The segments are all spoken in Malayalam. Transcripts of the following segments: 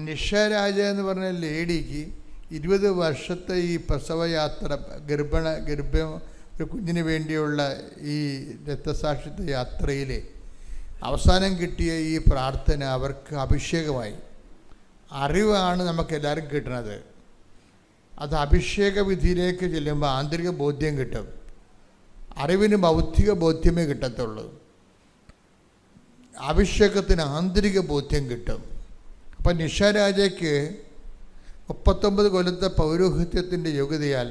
നിഷരാജ എന്ന് പറഞ്ഞ ലേഡിക്ക് 20 വർഷത്തെ ഈ പ്രസവയാത്ര, ഗർഭം ഒരു കുഞ്ഞിന് വേണ്ടിയുള്ള ഈ രക്തസാക്ഷിത്വ യാത്രയിൽ അവസാനം കിട്ടിയ ഈ പ്രാർത്ഥന അവർക്ക് അഭിഷേകമായി. അറിവാണ് നമുക്കെല്ലാവരും കിട്ടുന്നത്. അത് അഭിഷേക വിധിയിലേക്ക് ചെല്ലുമ്പോൾ ആന്തരിക ബോധ്യം കിട്ടും. അറിവിന് ഭൗതിക ബോധ്യമേ കിട്ടത്തുള്ളൂ, അഭിഷേകത്തിന് ആന്തരിക ബോധ്യം കിട്ടും. അപ്പം നിഷാരാജയ്ക്ക് 39 കൊല്ലത്തെ പൗരോഹിത്യത്തിൻ്റെ യോഗ്യതയാൽ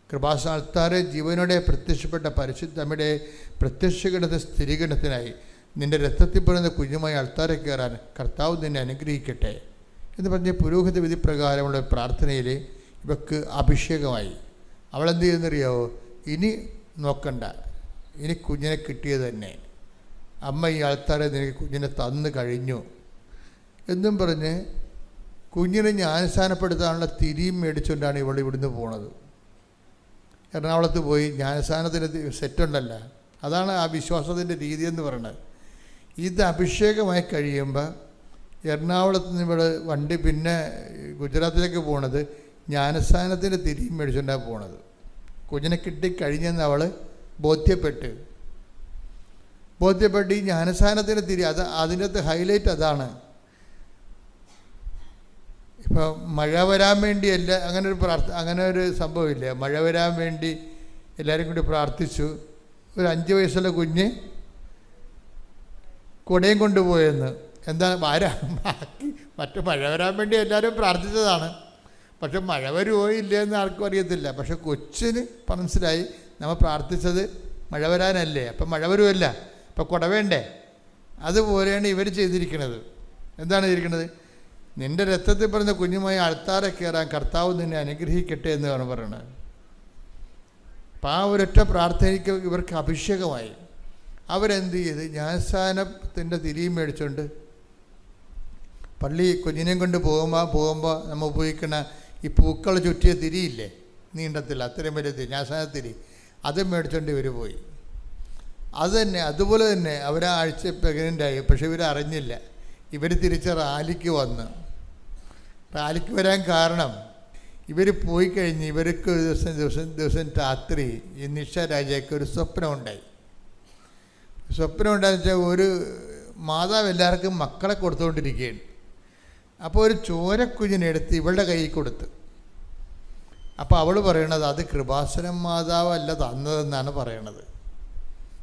കൃപാസ്ഥാനത്താറെ ജീവനോടെ പ്രത്യക്ഷപ്പെട്ട പരിശുദ്ധമ്മയുടെ പ്രത്യക്ഷഗണത്തെ സ്ഥിരീകരണത്തിനായി നിൻ്റെ രക്തത്തിൽ പറയുന്ന കുഞ്ഞുമായി അൾത്താരെ കയറാൻ കർത്താവ് നിന്നെ അനുഗ്രഹിക്കട്ടെ എന്ന് പറഞ്ഞ പുരോഹിത വിധി പ്രകാരമുള്ള പ്രാർത്ഥനയിൽ ഇവക്ക് അഭിഷേകമായി. അവളെന്ത് ചെയ്യുന്നറിയാവോ? ഇനി നോക്കണ്ട, ഇനി കുഞ്ഞിനെ കിട്ടിയത് തന്നെ, അമ്മ ഈ ആൾക്കാരെ നിനക്ക് കുഞ്ഞിനെ തന്നു കഴിഞ്ഞു എന്നും പറഞ്ഞ് കുഞ്ഞിനെ ജ്ഞാനസ്ഥാനപ്പെടുത്താനുള്ള തിരിയും മേടിച്ചുകൊണ്ടാണ് ഇവൾ ഇവിടുന്ന് പോണത്. എറണാകുളത്ത് പോയി ജ്ഞാനസ്ഥാനത്തിന് സെറ്റുണ്ടല്ലോ, അതാണ് ആ വിശ്വാസത്തിൻ്റെ രീതി എന്ന് പറയുന്നത്. ഇത് അഭിഷേകമായി കഴിയുമ്പോൾ എറണാകുളത്ത് നിന്ന് ഇവിടെ വണ്ടി പിന്നെ ഗുജറാത്തിലേക്ക് പോണത് ജ്ഞാനസ്ഥാനത്തിൻ്റെ തിരിയും മേടിച്ചുകൊണ്ടാണ് പോണത്. കുഞ്ഞിനെ കിട്ടിക്കഴിഞ്ഞെന്ന് അവൾ ബോധ്യപ്പെട്ട് ഈ ജ്ഞാനസ്ഥാനത്തിൻ്റെ തിരി അതിൻ്റെ അകത്ത് ഹൈലൈറ്റ് അതാണ്. ഇപ്പോൾ മഴ വരാൻ വേണ്ടിയല്ല, അങ്ങനെ ഒരു സംഭവമില്ല. മഴ വരാൻ വേണ്ടി എല്ലാവരും കൂടി പ്രാർത്ഥിച്ചു. ഒരു 5 വയസ്സുള്ള കുഞ്ഞ് കുടയും കൊണ്ടുപോയെന്ന്. എന്താണ് മറ്റു മഴ വരാൻ വേണ്ടി എല്ലാവരും പ്രാർത്ഥിച്ചതാണ്. പക്ഷെ മഴ വരുമോ ഇല്ലയെന്ന് ആർക്കും അറിയത്തില്ല. പക്ഷെ കൊച്ചിന് മനസ്സിലായി നമ്മൾ പ്രാർത്ഥിച്ചത് മഴ വരാനല്ലേ, അപ്പം മഴ വരുമല്ല, അപ്പം കുട വേണ്ടേ. അതുപോലെയാണ് ഇവർ ചെയ്തിരിക്കുന്നത്. എന്താണ് ചെയ്തിരിക്കുന്നത്? നിൻ്റെ രക്തത്തിൽ പറഞ്ഞ കുഞ്ഞുമായി അൾത്താരെ കയറാൻ കർത്താവ് നിന്നെ അനുഗ്രഹിക്കട്ടെ എന്നാണ് പറയുന്നത്. അപ്പം ആ ഒരൊറ്റ പ്രാർത്ഥനയ്ക്ക് ഇവർക്ക് അഭിഷേകമായി. അവരെന്ത് ചെയ്ത് ജ്ഞാനസ്ഥാനത്തിൻ്റെ തിരിയും മേടിച്ചുകൊണ്ട് പള്ളി കുഞ്ഞിനെയും കൊണ്ട് പോകുമ്പോൾ നമ്മൾ ഉപയോഗിക്കുന്ന ഈ പൂക്കൾ ചുറ്റിയ തിരിയില്ലേ, നീണ്ടത്തില്ല, അത്രയും വലിയ തിരി, ജ്ഞാനസ്ഥാനത്തിരി, അത് മേടിച്ചുകൊണ്ട് ഇവർ പോയി. അതുപോലെ തന്നെ അവരാഴ്ച പ്രഗ്നൻ്റായി. പക്ഷെ ഇവർ അറിഞ്ഞില്ല. ഇവർ തിരിച്ച് റാലിക്ക് വന്ന്. റാലിക്ക് വരാൻ കാരണം ഇവർ പോയി കഴിഞ്ഞ് ഇവർക്ക് ഒരു ദിവസം രാത്രി ഈ നിഷാരാജയ്ക്ക് ഒരു സ്വപ്നം ഉണ്ടായി. സ്വപ്നം ഉണ്ടായെന്ന് വെച്ചാൽ ഒരു മാതാവ് എല്ലാവർക്കും മക്കളെ കൊടുത്തുകൊണ്ടിരിക്കുകയാണ്. അപ്പോൾ ഒരു ചോരക്കുഞ്ഞിനെടുത്ത് ഇവളുടെ കയ്യിൽ കൊടുത്ത്. അപ്പോൾ അവൾ പറയണത് അത് കൃപാസനം മാതാവല്ല തന്നതെന്നാണ് പറയണത്.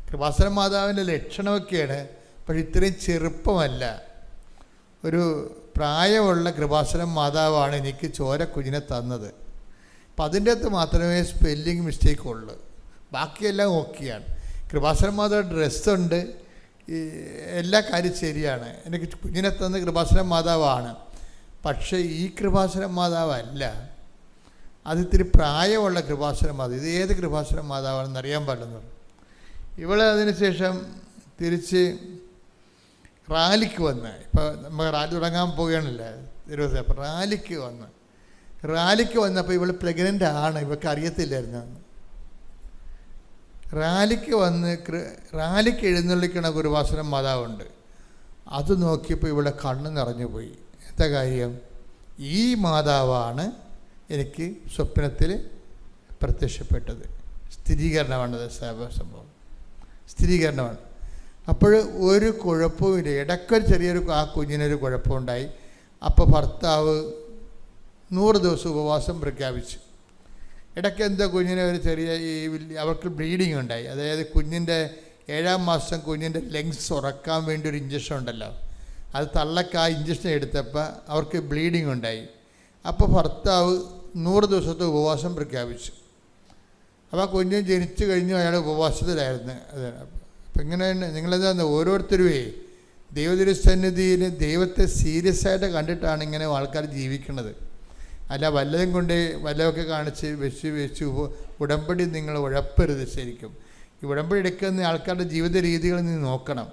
കൃപാസനം മാതാവിൻ്റെ ലക്ഷണമൊക്കെയാണ്, പക്ഷെ ഇത്രയും ചെറുപ്പമല്ല. ഒരു പ്രായമുള്ള കൃപാസനം മാതാവാണ് എനിക്ക് ചോരക്കുഞ്ഞിനെ തന്നത്. അപ്പം അതിൻ്റെ അകത്ത് മാത്രമേ സ്പെല്ലിങ് മിസ്റ്റേക്ക് ഉള്ളൂ, ബാക്കിയെല്ലാം ഓക്കെയാണ്. കൃപാസനം മാതാവ് ഡ്രസ്സുണ്ട്, എല്ലാ കാര്യം ശരിയാണ്. എനിക്ക് കുഞ്ഞിനെ തന്ന കൃപാസനം മാതാവാണ്. പക്ഷേ ഈ കൃപാസനം മാതാവല്ല, അത് ഇത്തിരി പ്രായമുള്ള കൃപാസനം മാതാവ്. ഇത് ഏത് കൃപാസനം മാതാവാണെന്ന് അറിയാൻ പാടില്ലെന്ന് പറഞ്ഞു. ഇവളെ അതിനുശേഷം തിരിച്ച് റാലിക്ക് വന്ന്, ഇപ്പോൾ നമ്മൾ റാലി തുടങ്ങാൻ പോവുകയാണല്ലേ തിരുവനന്തപുരം. അപ്പോൾ റാലിക്ക് വന്നപ്പോൾ ഇവൾ പ്രഗ്നൻ്റ് ആണ്, ഇവൾക്ക് അറിയത്തില്ലായിരുന്നു. റാലിക്ക് എഴുന്നള്ളിക്കണ കൃപാസനം മാതാവുണ്ട്. അത് നോക്കിയപ്പോൾ ഇവിടെ കണ്ണ് നിറഞ്ഞു പോയി. എന്താ കാര്യം? ഈ മാതാവാണ് എനിക്ക് സ്വപ്നത്തിൽ പ്രത്യക്ഷപ്പെട്ടത്. സ്ഥിരീകരണമാണത്, സംഭവം സ്ഥിരീകരണമാണ്. അപ്പോൾ ഒരു കുഴപ്പവുമില്ല. ഇടയ്ക്കൊരു ചെറിയൊരു ആ കുഞ്ഞിനൊരു കുഴപ്പമുണ്ടായി. അപ്പോൾ ഭർത്താവ് 100 ദിവസം ഉപവാസം പ്രഖ്യാപിച്ചു. ഇടയ്ക്ക് എന്താ കുഞ്ഞിന് ഒരു ചെറിയ അവർക്ക് ബ്ലീഡിങ് ഉണ്ടായി. അതായത് കുഞ്ഞിൻ്റെ 7-ാം മാസം കുഞ്ഞിൻ്റെ ലങ്സ് ഉറക്കാൻ വേണ്ടി ഒരു ഇഞ്ചക്ഷൻ ഉണ്ടല്ലോ, അത് തള്ളക്ക് ആ ഇഞ്ചക്ഷൻ എടുത്തപ്പോൾ അവർക്ക് ബ്ലീഡിങ് ഉണ്ടായി. അപ്പോൾ ഭർത്താവ് 100 ദിവസത്തെ ഉപവാസം പ്രഖ്യാപിച്ചു. അപ്പോൾ ആ കുഞ്ഞ് ജനിച്ചു കഴിഞ്ഞു, അയാൾ ഉപവാസത്തിലായിരുന്നു. അപ്പം ഇങ്ങനെയാണ് നിങ്ങളെന്താ ഓരോരുത്തരുമേ ദൈവതിരുസന്നിധിയിൽ ദൈവത്തെ സീരിയസ് ആയിട്ട് കണ്ടിട്ടാണ് ഇങ്ങനെ ആൾക്കാർ ജീവിക്കുന്നത്. അല്ല വല്ലതും കൊണ്ട് വല്ലതൊക്കെ കാണിച്ച് വെച്ച് ഉടമ്പടി നിങ്ങൾ ഉഴപ്പരുത്. ശരിക്കും ഈ ഉടമ്പടി എടുക്കുന്ന ആൾക്കാരുടെ ജീവിത രീതികൾ നീ നോക്കണം.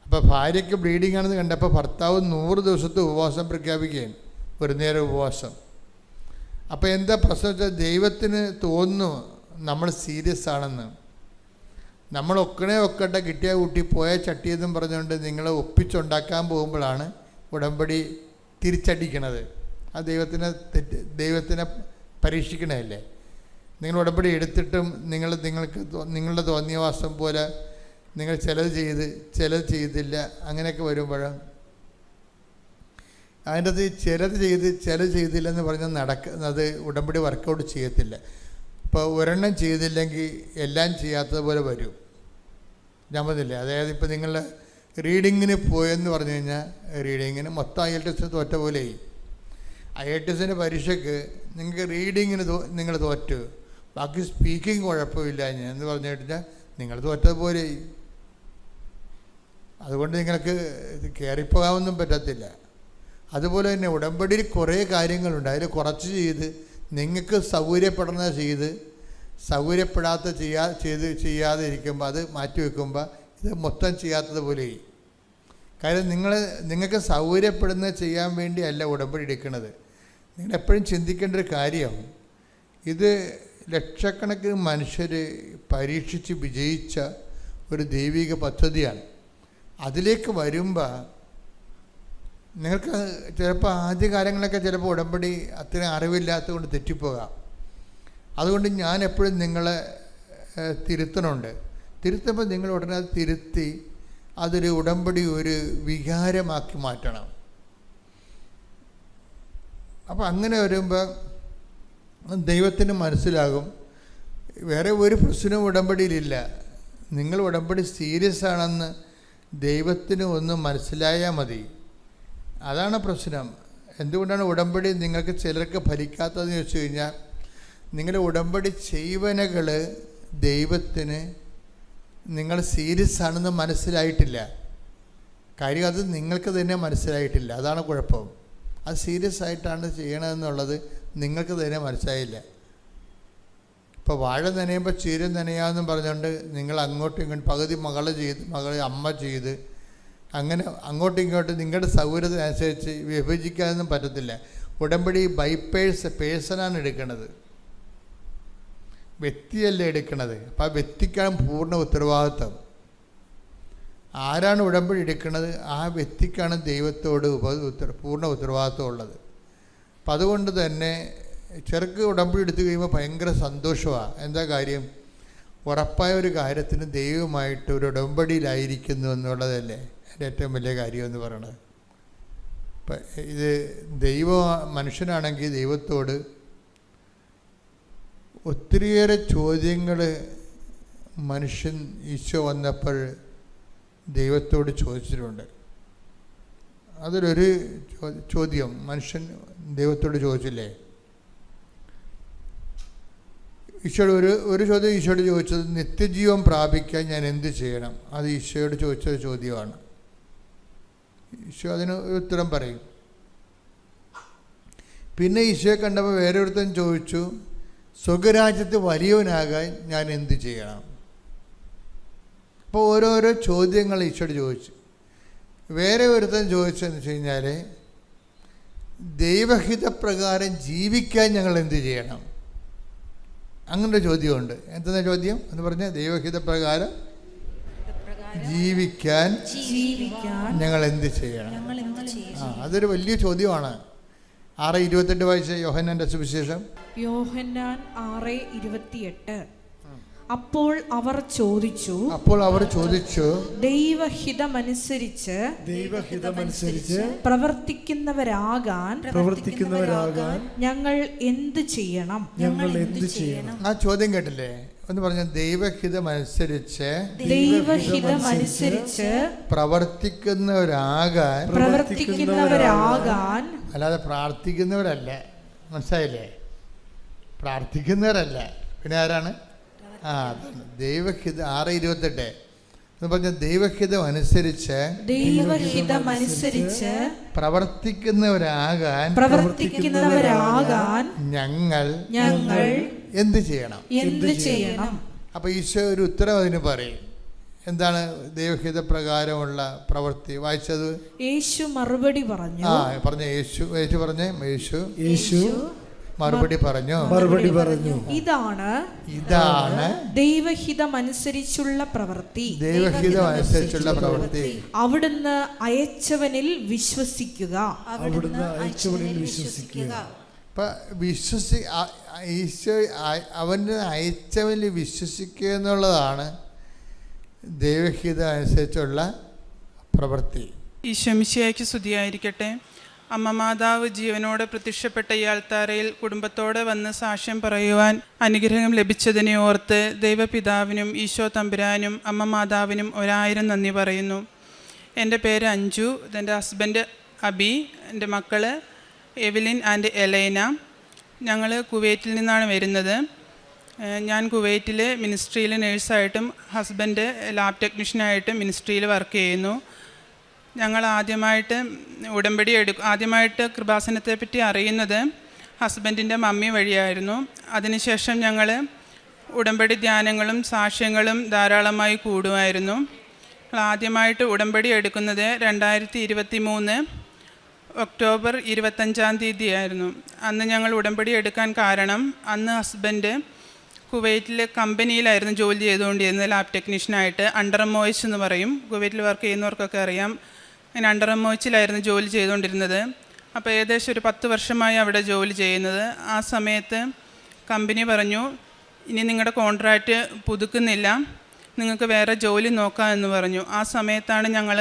അപ്പോൾ ഭാര്യയ്ക്ക് ബ്ലീഡിങ് ആണെന്ന് കണ്ടപ്പോൾ ഭർത്താവ് 100 ദിവസത്തെ ഉപവാസം പ്രഖ്യാപിക്കുകയാണ്, ഒരു നേരം ഉപവാസം. അപ്പോൾ എന്താ പ്രശ്നം വെച്ചാൽ ദൈവത്തിന് തോന്നുന്നു നമ്മൾ സീരിയസ് ആണെന്ന്. നമ്മൾ ഒക്കട്ടെ കിട്ടിയ കൂട്ടി പോയ ചട്ടിയെന്നും പറഞ്ഞുകൊണ്ട് നിങ്ങളെ ഒപ്പിച്ചുണ്ടാക്കാൻ പോകുമ്പോഴാണ് ഉടമ്പടി തിരിച്ചടിക്കണത്. ആ ദൈവത്തിനെ പരീക്ഷിക്കണതല്ലേ. നിങ്ങൾ ഉടമ്പടി എടുത്തിട്ടും നിങ്ങളുടെ തോന്നിയവാസം പോലെ നിങ്ങൾ ചിലത് ചെയ്തില്ല. അങ്ങനെയൊക്കെ വരുമ്പോഴും അതിൻ്റെ അത് ചിലത് ചെയ്തില്ലെന്ന് പറഞ്ഞാൽ നടക്കുന്നത് ഉടമ്പടി വർക്കൗട്ട് ചെയ്യത്തില്ല. ഇപ്പോൾ ഒരെണ്ണം ചെയ്തില്ലെങ്കിൽ എല്ലാം ചെയ്യാത്തതുപോലെ വരും. ഞാൻ പറഞ്ഞില്ലേ, അതായത് ഇപ്പോൾ നിങ്ങൾ റീഡിങ്ങിന് പോയെന്ന് പറഞ്ഞു കഴിഞ്ഞാൽ റീഡിങ്ങിന് മൊത്തം IELTS തോറ്റ പോലെയായി. IELTS പരീക്ഷയ്ക്ക് നിങ്ങൾക്ക് റീഡിങ്ങിന് നിങ്ങൾ തോറ്റു, ബാക്കി സ്പീക്കിംഗ് കുഴപ്പമില്ല എന്ന് പറഞ്ഞു കഴിഞ്ഞാൽ നിങ്ങൾ തോറ്റതുപോലെയായി. അതുകൊണ്ട് നിങ്ങൾക്ക് കയറിപ്പോകാനൊന്നും പറ്റത്തില്ല. അതുപോലെ തന്നെ ഉടമ്പടിയിൽ കുറേ കാര്യങ്ങളുണ്ട്. അതിൽ കുറച്ച് ചെയ്ത് നിങ്ങൾക്ക് സൗകര്യപ്പെടുന്നത് ചെയ്ത് സൗകര്യപ്പെടാത്ത ചെയ്യാതെ ഇരിക്കുമ്പോൾ അത് മാറ്റി വയ്ക്കുമ്പോൾ ഇത് മൊത്തം ചെയ്യാത്തതുപോലെ. കാര്യം നിങ്ങൾക്ക് സൗകര്യപ്പെടുന്നത് ചെയ്യാൻ വേണ്ടിയല്ല ഉടമ്പടി എടുക്കുന്നത്. നിങ്ങളെപ്പോഴും ചിന്തിക്കേണ്ട ഒരു കാര്യം, ഇത് ലക്ഷക്കണക്കിന് മനുഷ്യർ പരീക്ഷിച്ച് വിജയിച്ച ഒരു ദൈവിക പദ്ധതിയാണ്. അതിലേക്ക് വരുമ്പോൾ നിങ്ങൾക്ക് ചിലപ്പോൾ ആദ്യകാലങ്ങളൊക്കെ ചിലപ്പോൾ ഉടമ്പടി അത്രയും അറിവില്ലാത്തത് കൊണ്ട് തെറ്റിപ്പോകാം. അതുകൊണ്ട് ഞാൻ എപ്പോഴും നിങ്ങളെ തിരുത്തുമ്പോൾ നിങ്ങൾ ഉടനെ അത് തിരുത്തി അതൊരു ഉടമ്പടി ഒരു വികാരമാക്കി മാറ്റണം. അപ്പോൾ അങ്ങനെ വരുമ്പോൾ ദൈവത്തിന് മനസ്സിലാകും വേറെ ഒരു പ്രശ്നവും ഉടമ്പടിയിലില്ല. നിങ്ങൾ ഉടമ്പടി സീരിയസ് ആണെന്ന് ദൈവത്തിന് ഒന്ന് മനസ്സിലായാൽ മതി. അതാണ് പ്രശ്നം. എന്തുകൊണ്ടാണ് ഉടമ്പടി നിങ്ങൾക്ക് ചിലർക്ക് ഫലിക്കാത്തതെന്ന് ചോദിച്ചു കഴിഞ്ഞാൽ, നിങ്ങളുടെ ഉടമ്പടി ചെയ്വനകൾ ദൈവത്തിന് നിങ്ങൾ സീരിയസ് ആണെന്ന് മനസ്സിലായിട്ടില്ല. കാര്യം അത് നിങ്ങൾക്ക് തന്നെ മനസ്സിലായിട്ടില്ല. അതാണ് കുഴപ്പം. അത് സീരിയസ് ആയിട്ടാണ് ചെയ്യണമെന്നുള്ളത് നിങ്ങൾക്ക് തന്നെ മനസ്സിലായില്ല. ഇപ്പോൾ വാഴ നനയുമ്പോൾ ചീര നനയാമെന്നും പറഞ്ഞുകൊണ്ട് നിങ്ങൾ അങ്ങോട്ടും ഇങ്ങോട്ടും പകുതി മകളെ അമ്മ ചെയ്ത് അങ്ങനെ അങ്ങോട്ടും ഇങ്ങോട്ടും നിങ്ങളുടെ സൗകര്യത്തിനനുസരിച്ച് വിഭജിക്കാനൊന്നും പറ്റത്തില്ല. ഉടമ്പടി പേഴ്സണാണ് എടുക്കുന്നത്, വ്യക്തിയല്ല എടുക്കുന്നത്. അപ്പോൾ ആ വ്യക്തിക്കാണ് പൂർണ്ണ ഉത്തരവാദിത്വം. ആരാണ് ഉടമ്പടി എടുക്കുന്നത് ആ വ്യക്തിക്കാണ് ദൈവത്തോട് പൂർണ്ണ ഉത്തരവാദിത്വം ഉള്ളത്. അപ്പം അതുകൊണ്ട് തന്നെ ചെറുക്ക് ഉടമ്പടി എടുത്തു കഴിയുമ്പോൾ ഭയങ്കര സന്തോഷമാണ്. എന്താ കാര്യം? ഉറപ്പായ ഒരു കാര്യത്തിന് ദൈവമായിട്ട് ഒരു ഉടമ്പടിയിലായിരിക്കുന്നു എന്നുള്ളതല്ലേ എൻ്റെ ഏറ്റവും വലിയ കാര്യമെന്ന് പറയണത്. ഇപ്പം ഇത് മനുഷ്യനാണെങ്കിൽ ദൈവത്തോട് ഒത്തിരിയേറെ ചോദ്യങ്ങൾ മനുഷ്യൻ ഈശോ വന്നപ്പോൾ ദൈവത്തോട് ചോദിച്ചിട്ടുണ്ട്. അതിലൊരു ചോദ്യം മനുഷ്യൻ ദൈവത്തോട് ചോദിച്ചില്ലേ? ഈശോയോട് ഒരു ചോദ്യം ഈശോയോട് ചോദിച്ചത്, നിത്യജീവൻ പ്രാപിക്കാൻ ഞാൻ എന്ത് ചെയ്യണം? അത് ഈശോയോട് ചോദിച്ചൊരു ചോദ്യമാണ്. ഈശോ അതിന് ഒരു ഉത്തരം പറയും. പിന്നെ ഈശോയെ കണ്ടപ്പോൾ വേറെ ഒരുത്തൻ ചോദിച്ചു, സ്വർഗരാജ്യത്ത് വലിയവനാകാൻ ഞാൻ എന്ത് ചെയ്യണം? അപ്പോൾ ഓരോരോ ചോദ്യങ്ങൾ ഈശോയോട് ചോദിച്ചു. വേറെ ഒരുത്തൻ ചോദിച്ചതെന്ന് വെച്ച് കഴിഞ്ഞാൽ, ദൈവഹിതപ്രകാരം ജീവിക്കാൻ ഞങ്ങൾ എന്ത് ചെയ്യണം? അങ്ങനൊരു ചോദ്യമുണ്ട്. എന്താ ചോദ്യം എന്ന് പറഞ്ഞാൽ, ദൈവഹിതപ്രകാരം ജീവിക്കാൻ ഞങ്ങൾ എന്ത് ചെയ്യണം? അതൊരു വലിയ ചോദ്യമാണ്. 6:28 വായിച്ച യോഹന്നാന്റെ സുവിശേഷം. യോഹന്നാൻ 6:28. അപ്പോൾ അവർ ചോദിച്ചു ദൈവഹിതമനുസരിച്ച് പ്രവർത്തിക്കുന്നവരാകാൻ ഞങ്ങൾ എന്ത് ചെയ്യണം? ആ ചോദ്യം കേട്ടില്ലേ? ഒന്ന് പറഞ്ഞ, ദൈവഹിതമനുസരിച്ച് പ്രവർത്തിക്കുന്നവരാകാൻ, അല്ലാതെ പ്രാർത്ഥിക്കുന്നവരല്ല. മനസ്സിലായില്ലേ? പ്രാർത്ഥിക്കുന്നവരല്ല. പിന്നെ ആരാണ്? ദൈവഹിത 6:28 എന്ന് പറഞ്ഞ ദൈവഹിതമനുസരിച്ച് പ്രവർത്തിക്കുന്നവരാകാൻ ഞങ്ങൾ എന്ത് ചെയ്യണം? അപ്പൊ ഈശോ ഒരു ഉത്തരം അതിന് പറയും. എന്താണ് ദൈവഹിത പ്രകാരമുള്ള പ്രവൃത്തി? വായിച്ചത്. യേശു മറുപടി പറഞ്ഞു. യേശു പറഞ്ഞേ. യേശു മറുപടി പറഞ്ഞു, ഇതാണ് ദൈവഹിതമനുസരിച്ചുള്ള പ്രവൃത്തി. അവിടുന്ന് അയച്ചവനിൽ വിശ്വസിക്കുക. അവന് അയച്ചവനിൽ വിശ്വസിക്കുക എന്നുള്ളതാണ് ദൈവഹിതം അനുസരിച്ചുള്ള പ്രവൃത്തി. ഈശോമിശിഹായ്ക്ക് സ്തുതിയായിരിക്കട്ടെ. അമ്മ മാതാവ് ജീവനോടെ പ്രത്യക്ഷപ്പെട്ട ഈ അൾത്താരയിൽ കുടുംബത്തോടെ വന്ന് സാക്ഷ്യം പറയുവാൻ അനുഗ്രഹം ലഭിച്ചതിനെ ഓർത്ത് ദൈവപിതാവിനും ഈശോ തമ്പുരാനും അമ്മ മാതാവിനും 1000 നന്ദി പറയുന്നു. എൻ്റെ പേര് അഞ്ജു, ഇതെൻ്റെ ഹസ്ബൻഡ് അബി, എൻ്റെ മക്കൾ എവലിൻ ആൻഡ് എലൈന. ഞങ്ങൾ കുവൈറ്റിൽ നിന്നാണ് വരുന്നത്. ഞാൻ കുവൈറ്റിൽ മിനിസ്ട്രിയിൽ നേഴ്സായിട്ടും ഹസ്ബൻഡ് ലാബ് ടെക്നീഷ്യനായിട്ടും മിനിസ്ട്രിയിൽ വർക്ക് ചെയ്യുന്നു. ഞങ്ങൾ ആദ്യമായിട്ട് കൃപാസനത്തെപ്പറ്റി അറിയുന്നത് ഹസ്ബൻഡിൻ്റെ മമ്മി വഴിയായിരുന്നു. അതിനുശേഷം ഞങ്ങൾ ഉടമ്പടി ധ്യാനങ്ങളും സാക്ഷ്യങ്ങളും ധാരാളമായി കൂടുമായിരുന്നു. ആദ്യമായിട്ട് ഉടമ്പടി എടുക്കുന്നത് 2023 ഒക്ടോബർ 25-ാം തീയതിയായിരുന്നു. അന്ന് ഞങ്ങൾ ഉടമ്പടി എടുക്കാൻ കാരണം, അന്ന് ഹസ്ബൻഡ് കുവൈറ്റിലെ കമ്പനിയിലായിരുന്നു ജോലി ചെയ്തുകൊണ്ടിരുന്നത് ലാബ് ടെക്നീഷ്യനായിട്ട്. അണ്ടർ മോയിച്ച് എന്ന് പറയും, കുവൈറ്റിൽ വർക്ക് ചെയ്യുന്നവർക്കൊക്കെ അറിയാം. അങ്ങനെ അണ്ടർ മോയിച്ചിലായിരുന്നു ജോലി ചെയ്തുകൊണ്ടിരുന്നത്. അപ്പോൾ ഏകദേശം ഒരു 10 വർഷമായി അവിടെ ജോലി ചെയ്യുന്നത്. ആ സമയത്ത് കമ്പനി പറഞ്ഞു, ഇനി നിങ്ങളുടെ കോൺട്രാക്റ്റ് പുതുക്കുന്നില്ല, നിങ്ങൾക്ക് വേറെ ജോലി നോക്കാം എന്ന് പറഞ്ഞു. ആ സമയത്താണ് ഞങ്ങൾ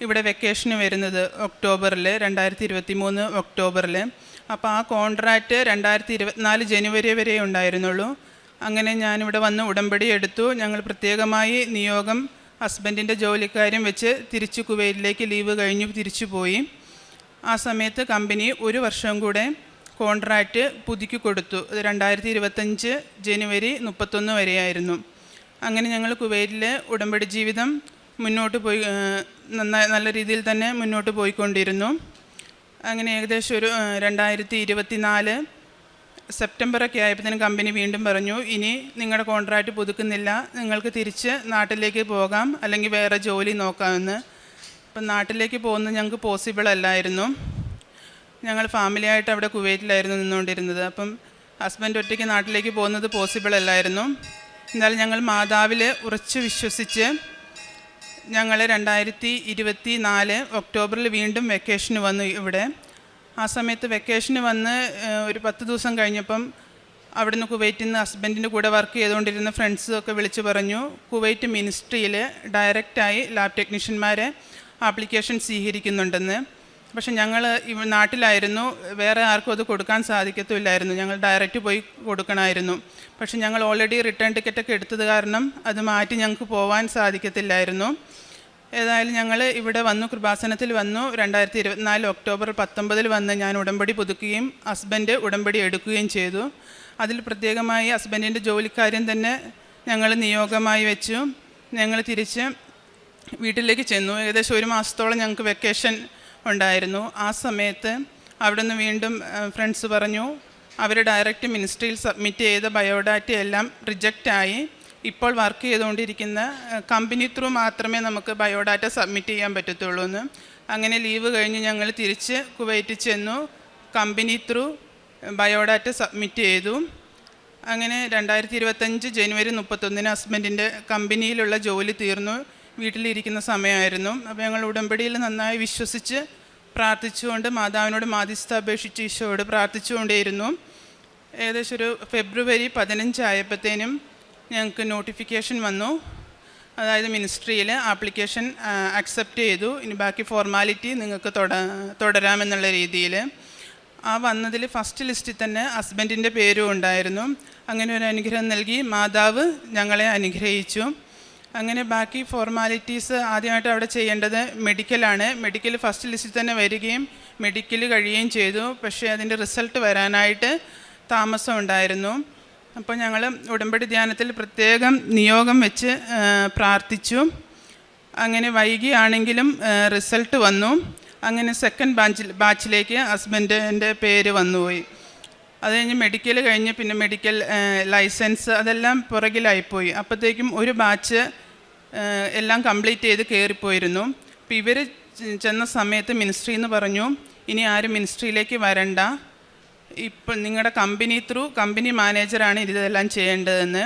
ഇവിടെ വെക്കേഷന് വരുന്നത്, 2023 ഒക്ടോബറിൽ. അപ്പോൾ ആ കോൺട്രാക്റ്റ് 2024 ജനുവരി വരെ ഉണ്ടായിരുന്നുള്ളൂ. അങ്ങനെ ഞാനിവിടെ വന്ന് ഉടമ്പടി എടുത്തു. ഞങ്ങൾ പ്രത്യേകമായി നിയോഗം ഹസ്ബൻഡിൻ്റെ ജോലിക്കാര്യം വെച്ച് തിരിച്ച് കുവൈറ്റിലേക്ക് ലീവ് കഴിഞ്ഞു തിരിച്ചു പോയി. ആ സമയത്ത് കമ്പനി 1 വർഷം കൂടെ കോൺട്രാക്റ്റ് പുതുക്കി കൊടുത്തു. 2025 ജനുവരി 31 വരെയായിരുന്നു. അങ്ങനെ ഞങ്ങൾ കുവൈറ്റിലെ ഉടമ്പടി ജീവിതം നല്ല രീതിയിൽ തന്നെ മുന്നോട്ട് പോയിക്കൊണ്ടിരുന്നു. അങ്ങനെ ഏകദേശം ഒരു 2024 സെപ്റ്റംബറൊക്കെ ആയപ്പോഴത്തേനും കമ്പനി വീണ്ടും പറഞ്ഞു, ഇനി നിങ്ങളുടെ കോൺട്രാക്റ്റ് പുതുക്കുന്നില്ല, നിങ്ങൾക്ക് തിരിച്ച് നാട്ടിലേക്ക് പോകാം, അല്ലെങ്കിൽ വേറെ ജോലി നോക്കാമെന്ന്. അപ്പം നാട്ടിലേക്ക് പോകുന്നത് ഞങ്ങൾക്ക് പോസിബിൾ അല്ലായിരുന്നു. ഞങ്ങൾ ഫാമിലിയായിട്ട് അവിടെ കുവൈറ്റിലായിരുന്നു നിന്നുകൊണ്ടിരുന്നത്. അപ്പം ഹസ്ബൻഡ് ഒറ്റയ്ക്ക് നാട്ടിലേക്ക് പോകുന്നത് പോസിബിൾ അല്ലായിരുന്നു. എന്നാലും ഞങ്ങൾ മാതാവിൽ ഉറച്ചു വിശ്വസിച്ച് ഞങ്ങൾ 2024 ഒക്ടോബറിൽ വീണ്ടും വെക്കേഷന് വന്നു ഇവിടെ. ആ സമയത്ത് വെക്കേഷന് വന്ന് ഒരു 10 ദിവസം കഴിഞ്ഞപ്പം അവിടുന്ന് കുവൈറ്റിൽ നിന്ന് ഹസ്ബൻഡിൻ്റെ കൂടെ വർക്ക് ചെയ്തുകൊണ്ടിരുന്ന ഫ്രണ്ട്സൊക്കെ വിളിച്ച് പറഞ്ഞു, കുവൈറ്റ് മിനിസ്ട്രിയിൽ ഡയറക്റ്റായി ലാബ് ടെക്നീഷ്യന്മാരെ ആപ്ലിക്കേഷൻ സ്വീകരിക്കുന്നുണ്ടെന്ന്. പക്ഷെ ഞങ്ങൾ നാട്ടിലായിരുന്നു, വേറെ ആർക്കും അത് കൊടുക്കാൻ സാധിക്കത്തില്ലായിരുന്നു, ഞങ്ങൾ ഡയറക്റ്റ് പോയി കൊടുക്കണമായിരുന്നു. പക്ഷെ ഞങ്ങൾ ഓൾറെഡി റിട്ടേൺ ടിക്കറ്റൊക്കെ എടുത്തത് കാരണം അത് മാറ്റി ഞങ്ങൾക്ക് പോകാൻ സാധിക്കത്തില്ലായിരുന്നു. ഏതായാലും ഞങ്ങൾ ഇവിടെ വന്നു, കൃപാസനത്തിൽ വന്നു. 2024 ഒക്ടോബർ 19 വന്ന് ഞാൻ ഉടമ്പടി പുതുക്കുകയും ഹസ്ബൻഡ് ഉടമ്പടി എടുക്കുകയും ചെയ്തു. അതിൽ പ്രത്യേകമായി ഹസ്ബൻഡിൻ്റെ ജോലിക്കാര്യം തന്നെ ഞങ്ങൾ നിയോഗമായി വെച്ചു. ഞങ്ങൾ തിരിച്ച് വീട്ടിലേക്ക് ചെന്നു. ഏകദേശം 1 മാസത്തോളം ഞങ്ങൾക്ക് വെക്കേഷൻ ഉണ്ടായിരുന്നു. ആ സമയത്ത് അവിടെ നിന്ന് വീണ്ടും ഫ്രണ്ട്സ് പറഞ്ഞു, അവർ ഡയറക്റ്റ് മിനിസ്ട്രിയിൽ സബ്മിറ്റ് ചെയ്ത ബയോഡാറ്റ എല്ലാം റിജക്റ്റായി. ഇപ്പോൾ വർക്ക് ചെയ്തുകൊണ്ടിരിക്കുന്ന കമ്പനി ത്രൂ മാത്രമേ നമുക്ക് ബയോഡാറ്റ സബ്മിറ്റ് ചെയ്യാൻ പറ്റത്തുള്ളൂ എന്ന്. അങ്ങനെ ലീവ് കഴിഞ്ഞ് ഞങ്ങൾ തിരിച്ച് കുവൈറ്റിൽ ചെന്നു. കമ്പനി ത്രൂ ബയോഡാറ്റ സബ്മിറ്റ് ചെയ്തു. അങ്ങനെ 2025 ജനുവരി 31 ഹസ്ബൻഡിൻ്റെ കമ്പനിയിലുള്ള ജോലി തീർന്നു. വീട്ടിലിരിക്കുന്ന സമയമായിരുന്നു. അപ്പോൾ ഞങ്ങൾ ഉടമ്പടിയിൽ നന്നായി വിശ്വസിച്ച് പ്രാർത്ഥിച്ചുകൊണ്ട് മാതാവിനോട് മാധ്യസ്ഥ അപേക്ഷിച്ച് ഈശോയോട് പ്രാർത്ഥിച്ചുകൊണ്ടേയിരുന്നു. ഏകദേശം ഒരു ഫെബ്രുവരി 15 ആയപ്പോഴത്തേനും ഞങ്ങൾക്ക് നോട്ടിഫിക്കേഷൻ വന്നു. അതായത് മിനിസ്ട്രിയിൽ ആപ്ലിക്കേഷൻ അക്സെപ്റ്റ് ചെയ്തു, ഇനി ബാക്കി ഫോർമാലിറ്റി നിങ്ങൾക്ക് തുടരാമെന്നുള്ള രീതിയിൽ. ആ വന്നതിൽ ഫസ്റ്റ് ലിസ്റ്റിൽ തന്നെ ഹസ്ബൻഡിൻ്റെ പേരും ഉണ്ടായിരുന്നു. അങ്ങനെ ഒരു അനുഗ്രഹം നൽകി മാതാവ് ഞങ്ങളെ അനുഗ്രഹിച്ചു. അങ്ങനെ ബാക്കി ഫോർമാലിറ്റീസ് ആദ്യമായിട്ട് അവിടെ ചെയ്യേണ്ടത് മെഡിക്കലാണ്. മെഡിക്കൽ ഫസ്റ്റ് ലിസ്റ്റിൽ തന്നെ വരികയും മെഡിക്കൽ കഴിയുകയും ചെയ്തു. പക്ഷേ അതിൻ്റെ റിസൾട്ട് വരാനായിട്ട് താമസം ഉണ്ടായിരുന്നു. അപ്പോൾ ഞങ്ങൾ ഉടമ്പടി ധ്യാനത്തിൽ പ്രത്യേകം നിയോഗം വെച്ച് പ്രാർത്ഥിച്ചു. അങ്ങനെ വൈകിയാണെങ്കിലും റിസൾട്ട് വന്നു. അങ്ങനെ സെക്കൻഡ് ബാച്ചിലേക്ക് ഹസ്ബൻഡിൻ്റെ പേര് വന്നുപോയി. അത് കഴിഞ്ഞ് മെഡിക്കൽ കഴിഞ്ഞ് പിന്നെ മെഡിക്കൽ ലൈസൻസ് അതെല്ലാം പുറകിലായിപ്പോയി. അപ്പോഴത്തേക്കും ഒരു ബാച്ച് എല്ലാം കംപ്ലീറ്റ് ചെയ്ത് കയറിപ്പോയിരുന്നു. അപ്പോൾ ഇവർ ചെന്ന സമയത്ത് മിനിസ്ട്രിയിൽ നിന്ന് പറഞ്ഞു, ഇനി ആരും മിനിസ്ട്രിയിലേക്ക് വരണ്ട, ഇപ്പം നിങ്ങളുടെ കമ്പനി മാനേജറാണ് ഇതെല്ലാം ചെയ്യേണ്ടതെന്ന്.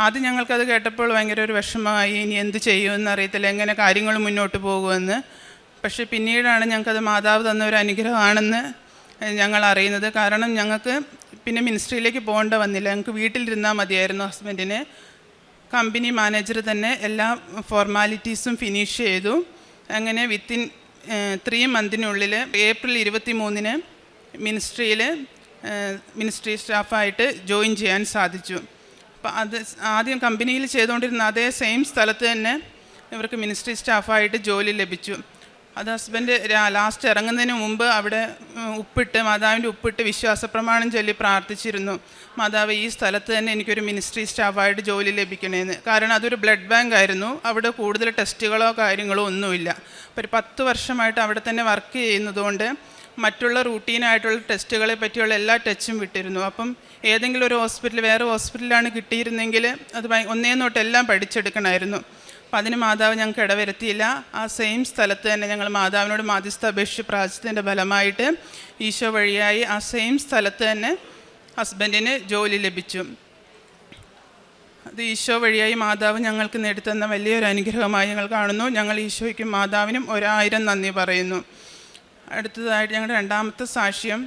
ആദ്യം ഞങ്ങൾക്കത് കേട്ടപ്പോൾ ഭയങ്കര ഒരു വിഷമമായി. ഇനി എന്ത് ചെയ്യുമെന്ന് അറിയത്തില്ല, എങ്ങനെ കാര്യങ്ങൾ മുന്നോട്ട് പോകുമെന്ന്. പക്ഷേ പിന്നീടാണ് ഞങ്ങൾക്കത് മാതാവ് തന്ന ഒരു അനുഗ്രഹമാണെന്ന് ഞങ്ങൾ അറിയുന്നത്. കാരണം ഞങ്ങൾക്ക് പിന്നെ മിനിസ്ട്രിയിലേക്ക് പോകേണ്ട വന്നില്ല, ഞങ്ങൾക്ക് വീട്ടിലിരുന്നാൽ മതിയായിരുന്നു. ഹസ്ബൻഡിന് കമ്പനി മാനേജർ തന്നെ എല്ലാ ഫോർമാലിറ്റീസും ഫിനിഷ് ചെയ്തു. അങ്ങനെ വിത്തിൻ 3 മന്തിനുള്ളിൽ ഏപ്രിൽ 23 മിനിസ്ട്രി സ്റ്റാഫായിട്ട് ജോയിൻ ചെയ്യാൻ സാധിച്ചു. അപ്പം അത് ആദ്യം കമ്പനിയിൽ ചെയ്തുകൊണ്ടിരുന്ന അതേ സെയിം സ്ഥലത്ത് തന്നെ ഇവർക്ക് മിനിസ്ട്രി സ്റ്റാഫായിട്ട് ജോലി ലഭിച്ചു. അത് ഹസ്ബൻഡ് ലാസ്റ്റ് ഇറങ്ങുന്നതിന് മുമ്പ് അവിടെ മാതാവിൻ്റെ ഉപ്പിട്ട് വിശ്വാസപ്രമാണം ചൊല്ലി പ്രാർത്ഥിച്ചിരുന്നു, മാതാവ് ഈ സ്ഥലത്ത് തന്നെ എനിക്കൊരു മിനിസ്ട്രി സ്റ്റാഫായിട്ട് ജോലി ലഭിക്കണേന്ന്. കാരണം അതൊരു ബ്ലഡ് ബാങ്ക് ആയിരുന്നു, അവിടെ കൂടുതൽ ടെസ്റ്റുകളോ കാര്യങ്ങളോ ഒന്നുമില്ല. അപ്പോൾ ഒരു 10 വർഷമായിട്ട് അവിടെ തന്നെ വർക്ക് ചെയ്യുന്നതുകൊണ്ട് മറ്റുള്ള റൂട്ടീനായിട്ടുള്ള ടെസ്റ്റുകളെ പറ്റിയുള്ള എല്ലാ ടച്ചും വിട്ടിരുന്നു. അപ്പം ഏതെങ്കിലും ഒരു വേറെ ഹോസ്പിറ്റലിലാണ് കിട്ടിയിരുന്നെങ്കിൽ അത് ഒന്നേന്നോട്ട് എല്ലാം പഠിച്ചെടുക്കണമായിരുന്നു. അപ്പം അതിന് മാതാവ് ഞങ്ങൾക്ക് ഇടവരുത്തിയില്ല. ആ സെയിം സ്ഥലത്ത് തന്നെ ഞങ്ങൾ മാതാവിനോട് മാധ്യസ്ഥ അപേക്ഷിച്ച് പ്രാർത്ഥിച്ചതിൻ്റെ ഫലമായിട്ട് ഈശോ വഴിയായി ആ സെയിം സ്ഥലത്ത് തന്നെ ഹസ്ബൻഡിന് ജോലി ലഭിച്ചു. അത് ഈശോ വഴിയായി മാതാവ് ഞങ്ങൾക്ക് നേടിത്തന്ന വലിയൊരു അനുഗ്രഹമായി ഞങ്ങൾ കാണുന്നു. ഞങ്ങൾ ഈശോയ്ക്കും മാതാവിനും 1000 നന്ദി പറയുന്നു. അടുത്തതായിട്ട് ഞങ്ങളുടെ രണ്ടാമത്തെ സാക്ഷ്യം,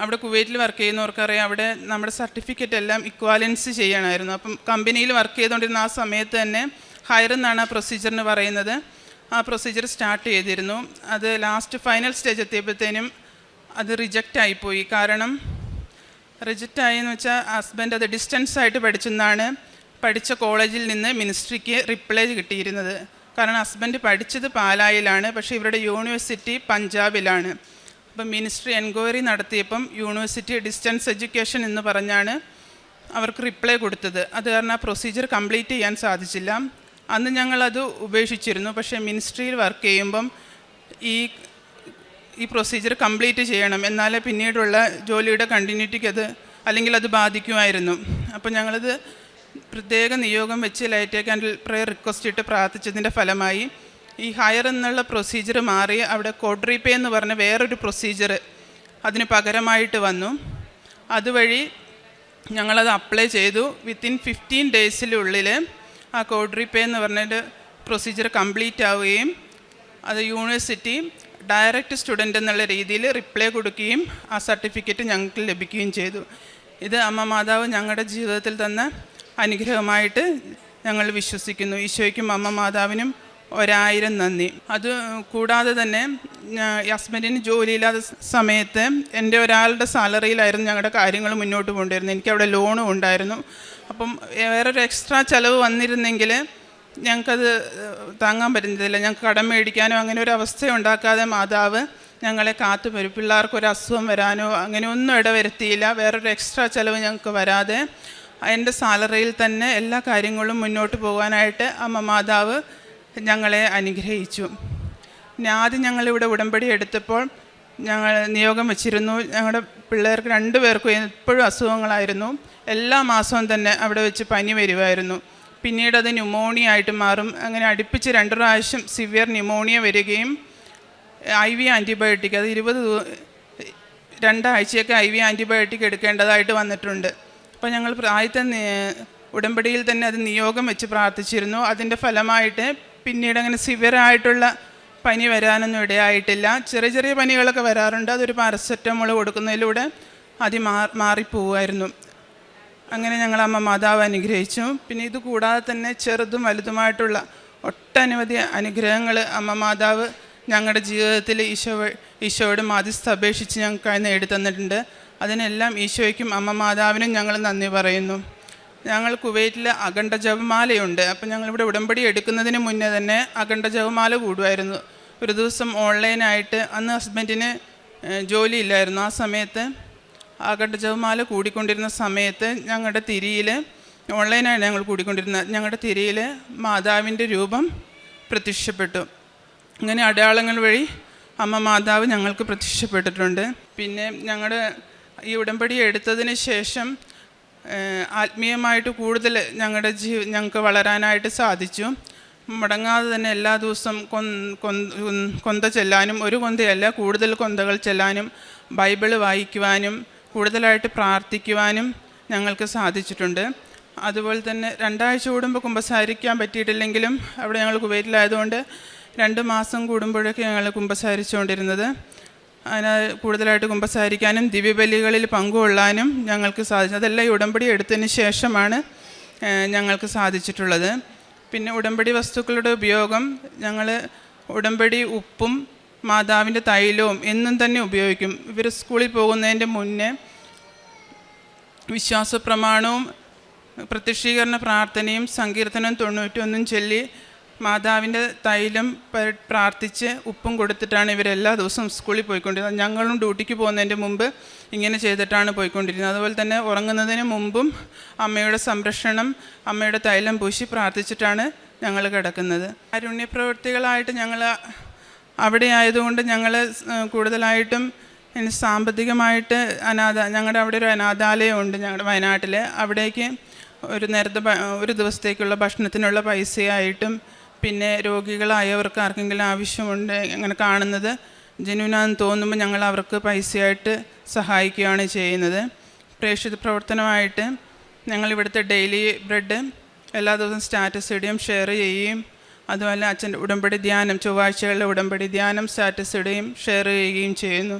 അവിടെ കുവൈറ്റിൽ വർക്ക് ചെയ്യുന്നവർക്കറിയാം, അവിടെ നമ്മുടെ സർട്ടിഫിക്കറ്റ് എല്ലാം ഇക്വാലൻസ് ചെയ്യണമായിരുന്നു. അപ്പം കമ്പനിയിൽ വർക്ക് ചെയ്തുകൊണ്ടിരുന്ന ആ സമയത്ത് തന്നെ ഹയർ എന്നാണ് ആ പ്രൊസീജിയറിന് പറയുന്നത്. ആ പ്രൊസീജിയർ സ്റ്റാർട്ട് ചെയ്തിരുന്നു. അത് ലാസ്റ്റ് ഫൈനൽ സ്റ്റേജ് എത്തിയപ്പോഴത്തേനും അത് റിജക്റ്റ് ആയിപ്പോയി. കാരണം റിജക്റ്റായെന്ന് വെച്ചാൽ ഹസ്ബൻഡ് അത് ഡിസ്റ്റൻസായിട്ട് പഠിച്ചെന്നാണ് പഠിച്ച കോളേജിൽ നിന്ന് മിനിസ്ട്രിക്ക് റിപ്ലൈ കിട്ടിയിരുന്നത്. കാരണം ഹസ്ബൻഡ് പഠിച്ചത് പാലായിലാണ്, പക്ഷേ ഇവരുടെ യൂണിവേഴ്സിറ്റി പഞ്ചാബിലാണ്. അപ്പം മിനിസ്ട്രി എൻക്വയറി നടത്തിയപ്പം യൂണിവേഴ്സിറ്റി ഡിസ്റ്റൻസ് എഡ്യൂക്കേഷൻ എന്ന് പറഞ്ഞാണ് അവർക്ക് റിപ്ലൈ കൊടുത്തത്. അത് കാരണം ആ പ്രൊസീജിയർ കംപ്ലീറ്റ് ചെയ്യാൻ സാധിച്ചില്ല. അന്ന് ഞങ്ങളത് ഉപേക്ഷിച്ചിരുന്നു. പക്ഷേ മിനിസ്ട്രിയിൽ വർക്ക് ചെയ്യുമ്പം ഈ പ്രൊസീജിയർ കംപ്ലീറ്റ് ചെയ്യണം, എന്നാലേ പിന്നീടുള്ള ജോലിയുടെ കണ്ടിന്യൂറ്റിക്ക് അല്ലെങ്കിൽ അത് ബാധിക്കുമായിരുന്നു. അപ്പം ഞങ്ങളത് പ്രത്യേക നിയോഗം വെച്ച് ലൈറ്റ് ക്യാൻഡിൽ പ്രയർ റിക്വസ്റ്റ് ഇട്ട് പ്രാർത്ഥിച്ചതിൻ്റെ ഫലമായി ഈ ഹയർ എന്നുള്ള പ്രൊസീജിയർ മാറി അവിടെ കോഡ്രിപേ എന്ന് പറഞ്ഞ വേറൊരു പ്രൊസീജിയർ അതിന് പകരമായിട്ട് വന്നു. അതുവഴി ഞങ്ങളത് അപ്ലൈ ചെയ്തു. വിത്തിൻ 15 ഡേയ്സിനുള്ളിൽ ആ കോഡ്രിപേ എന്ന് പറഞ്ഞൊരു പ്രൊസീജിയർ കംപ്ലീറ്റ് ആവുകയും അത് യൂണിവേഴ്സിറ്റി ഡയറക്റ്റ് സ്റ്റുഡൻ്റ് എന്നുള്ള രീതിയിൽ റിപ്ലൈ കൊടുക്കുകയും ആ സർട്ടിഫിക്കറ്റ് ഞങ്ങൾക്ക് ലഭിക്കുകയും ചെയ്തു. ഇത് അമ്മ മാതാവ് ഞങ്ങളുടെ ജീവിതത്തിൽ തന്ന അനുഗ്രഹമായിട്ട് ഞങ്ങൾ വിശ്വസിക്കുന്നു. ഈശോയ്ക്കും അമ്മ മാതാവിനും 1000 നന്ദി. അത് കൂടാതെ തന്നെ ഹസ്ബൻഡിന് ജോലിയില്ലാത്ത സമയത്ത് എൻ്റെ ഒരാളുടെ സാലറിയിലായിരുന്നു ഞങ്ങളുടെ കാര്യങ്ങൾ മുന്നോട്ട് കൊണ്ടുവരുന്നത്. എനിക്കവിടെ ലോണും ഉണ്ടായിരുന്നു. അപ്പം വേറൊരു എക്സ്ട്രാ ചിലവ് വന്നിരുന്നെങ്കിൽ ഞങ്ങൾക്കത് താങ്ങാൻ പറ്റുന്നില്ല. ഞങ്ങൾക്ക് കടം മേടിക്കാനോ അങ്ങനെ ഒരു അവസ്ഥ ഉണ്ടാക്കാതെ മാതാവ് ഞങ്ങളെ കാത്തുവരും. പിള്ളേർക്കൊരു അസുഖം വരാനോ അങ്ങനെ ഒന്നും ഇടവരുത്തിയില്ല. വേറൊരു എക്സ്ട്രാ ചിലവ് ഞങ്ങൾക്ക് വരാതെ എൻ്റെ സാലറിയിൽ തന്നെ എല്ലാ കാര്യങ്ങളും മുന്നോട്ട് പോകാനായിട്ട് അമ്മ മാതാവ് ഞങ്ങളെ അനുഗ്രഹിച്ചു. ആദ്യം ഞങ്ങളിവിടെ ഉടമ്പടി എടുത്തപ്പോൾ ഞങ്ങൾ നിയോഗം വെച്ചിരുന്നു. ഞങ്ങളുടെ പിള്ളേർക്ക് 2 പേർക്കും എപ്പോഴും അസുഖങ്ങളായിരുന്നു. എല്ലാ മാസവും തന്നെ അവിടെ വെച്ച് പനി വരുമായിരുന്നു. പിന്നീട് അത് ന്യൂമോണിയ ആയിട്ട് മാറും. അങ്ങനെ അടുപ്പിച്ച് 2 പ്രാവശ്യം സിവിയർ ന്യൂമോണിയ വരികയും IV ആൻറ്റിബയോട്ടിക് അത് 2 ആഴ്ചയൊക്കെ IV ആൻറ്റിബയോട്ടിക് എടുക്കേണ്ടതായിട്ട് വന്നിട്ടുണ്ട്. അപ്പോൾ ഞങ്ങൾ ആദ്യത്തെ ഉടമ്പടിയിൽ തന്നെ അത് നിയോഗം വെച്ച് പ്രാർത്ഥിച്ചിരുന്നു. അതിൻ്റെ ഫലമായിട്ട് പിന്നീട് അങ്ങനെ സിവിയറായിട്ടുള്ള പനി വരാനൊന്നും ഇടയായിട്ടില്ല. ചെറിയ ചെറിയ പനികളൊക്കെ വരാറുണ്ട്. അതൊരു പാരസെറ്റമോൾ കൊടുക്കുന്നതിലൂടെ മാറിപ്പോവുമായിരുന്നു. അങ്ങനെ ഞങ്ങൾ അമ്മ മാതാവ് അനുഗ്രഹിച്ചു. പിന്നെ ഇത് കൂടാതെ തന്നെ ചെറുതും വലുതുമായിട്ടുള്ള ഒട്ടനവധി അനുഗ്രഹങ്ങൾ അമ്മ മാതാവ് ഞങ്ങളുടെ ജീവിതത്തിൽ ഈശോയോട് മാധ്യസ്ഥ അപേക്ഷിച്ച് ഞങ്ങൾക്ക് നേടിത്തന്നിട്ടുണ്ട്. അതിനെല്ലാം ഈശോയ്ക്കും അമ്മ മാതാവിനും ഞങ്ങൾ നന്ദി പറയുന്നു. ഞങ്ങൾ കുവൈറ്റിൽ അഖണ്ഡ ജപമാലയുണ്ട്. അപ്പം ഞങ്ങളിവിടെ ഉടമ്പടി എടുക്കുന്നതിന് മുന്നേ തന്നെ അഖണ്ഡ ജപമാല കൂടുമായിരുന്നു. ഒരു ദിവസം ഓൺലൈനായിട്ട്, അന്ന് ഹസ്ബൻഡിന് ജോലിയില്ലായിരുന്നു, ആ സമയത്ത് അഖണ്ഡ ജപമാല കൂടിക്കൊണ്ടിരുന്ന സമയത്ത് ഞങ്ങളുടെ തിരിയിൽ ഓൺലൈനായിട്ട് ഞങ്ങൾ കൂടിക്കൊണ്ടിരുന്നത്, ഞങ്ങളുടെ തിരിയിൽ മാതാവിൻ്റെ രൂപം പ്രത്യക്ഷപ്പെട്ടു. അങ്ങനെ അടയാളങ്ങൾ വഴി അമ്മ മാതാവ് ഞങ്ങൾക്ക് പ്രത്യക്ഷപ്പെട്ടിട്ടുണ്ട്. പിന്നെ ഞങ്ങളുടെ ഈ ഉടമ്പടി എടുത്തതിന് ശേഷം ആത്മീയമായിട്ട് കൂടുതൽ ഞങ്ങൾക്ക് വളരാനായിട്ട് സാധിച്ചു. മുടങ്ങാതെ തന്നെ എല്ലാ ദിവസവും കൊന്ത ചെല്ലാനും, ഒരു കൊന്തയല്ല കൂടുതൽ കൊന്തകൾ ചെല്ലാനും ബൈബിള് വായിക്കുവാനും കൂടുതലായിട്ട് പ്രാർത്ഥിക്കുവാനും ഞങ്ങൾക്ക് സാധിച്ചിട്ടുണ്ട്. അതുപോലെ തന്നെ 2 ആഴ്ച കൂടുമ്പോൾ കുമ്പസാരിക്കാൻ പറ്റിയിട്ടില്ലെങ്കിലും അവിടെ ഞങ്ങൾ കുവൈറ്റിലായതുകൊണ്ട് 2 മാസം കൂടുമ്പോഴൊക്കെ ഞങ്ങൾ കുമ്പസാരിച്ചുകൊണ്ടിരുന്നത്. അതിന് കൂടുതലായിട്ട് കുമ്പസാരിക്കാനും ദിവ്യബലികളിൽ പങ്കുകൊള്ളാനും ഞങ്ങൾക്ക് സാധിച്ചു. അതെല്ലാം ഈ ഉടമ്പടി എടുത്തതിന് ശേഷമാണ് ഞങ്ങൾക്ക് സാധിച്ചിട്ടുള്ളത്. പിന്നെ ഉടമ്പടി വസ്തുക്കളുടെ ഉപയോഗം ഞങ്ങൾ ഉടമ്പടി ഉപ്പും മാതാവിൻ്റെ തൈലവും എന്നും തന്നെ ഉപയോഗിക്കും. ഇവർ സ്കൂളിൽ പോകുന്നതിൻ്റെ മുന്നേ വിശ്വാസ പ്രമാണവും പ്രത്യക്ഷീകരണ പ്രാർത്ഥനയും സങ്കീർത്തനം 91 ചൊല്ലി മാതാവിൻ്റെ തൈലം പ്രാർത്ഥിച്ച് ഉപ്പും കൊടുത്തിട്ടാണ് ഇവരെല്ലാ ദിവസവും സ്കൂളിൽ പോയിക്കൊണ്ടിരുന്നത്. ഞങ്ങളും ഡ്യൂട്ടിക്ക് പോകുന്നതിൻ്റെ മുമ്പ് ഇങ്ങനെ ചെയ്തിട്ടാണ് പോയിക്കൊണ്ടിരുന്നത്. അതുപോലെ തന്നെ ഉറങ്ങുന്നതിന് മുമ്പും അമ്മയുടെ സംരക്ഷണം, അമ്മയുടെ തൈലം പൂശി പ്രാർത്ഥിച്ചിട്ടാണ് ഞങ്ങൾ കിടക്കുന്നത്. കാരുണ്യപ്രവൃത്തികളായിട്ട് ഞങ്ങൾ അവിടെ ആയതുകൊണ്ട് ഞങ്ങൾ കൂടുതലായിട്ടും സാമ്പത്തികമായിട്ട് ഞങ്ങളുടെ അവിടെ ഒരു അനാഥാലയമുണ്ട് ഞങ്ങളുടെ വയനാട്ടിൽ. അവിടേക്ക് ഒരു ദിവസത്തേക്കുള്ള ഭക്ഷണത്തിനുള്ള പൈസയായിട്ടും പിന്നെ രോഗികളായവർക്ക് ആർക്കെങ്കിലും ആവശ്യമുണ്ട് അങ്ങനെ കാണുന്നത് ജനുവിനാന്ന് തോന്നുമ്പോൾ ഞങ്ങൾ അവർക്ക് പൈസയായിട്ട് സഹായിക്കുകയാണ് ചെയ്യുന്നത്. പ്രേക്ഷിത പ്രവർത്തനമായിട്ട് ഞങ്ങൾ ഇവിടുത്തെ ഡെയിലി ബ്രെഡ് എല്ലാ ദിവസവും സ്റ്റാറ്റസ് ഇടുകയും ഷെയർ ചെയ്യുകയും അതുപോലെ അച്ഛൻ്റെ ഉടമ്പടി ധ്യാനം ചൊവ്വാഴ്ചകളിലെ ഉടമ്പടി ധ്യാനം സ്റ്റാറ്റസ് ഇടുകയും ഷെയർ ചെയ്യുകയും ചെയ്യുന്നു.